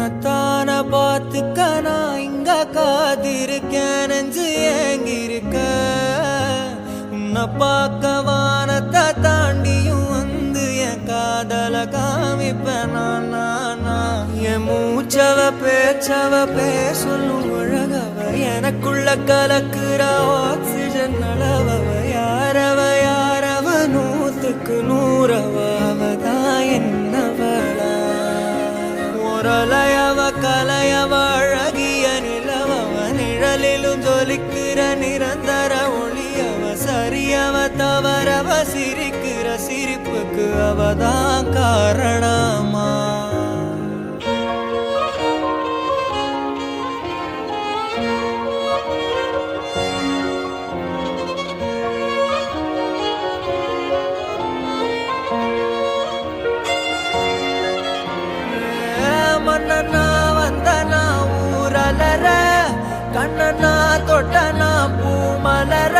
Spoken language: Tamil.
உன்னத்தான பார்த்துக்க நான் இங்க காதிருக்கேன் நெஞ்சு ஏங்கிருக்க உன்னை பார்க்க வானத்தை தாண்டியும் வந்து என் காதல காமிப்பேன் நான் என் மூச்சவ பேச்சவ பேசலும் அழகவ எனக்குள்ள கலக்குற ஆக்சிஜன் அளவவ யாரவ நூத்துக்கு நூறவ அவதான் என்னவளா ஒரலையவ கலையவ அழகிய நிலவவ நிழலிலும் ஜொலிக்கிற நிரந்தர ஒளியவ சரியவ தவறவ சிரிக்கிற சிரிப்புக்கு அவதான் காரணமா மன்னனா வந்தனா ஊரலர கண்ணனா தொட்டனா பூமலர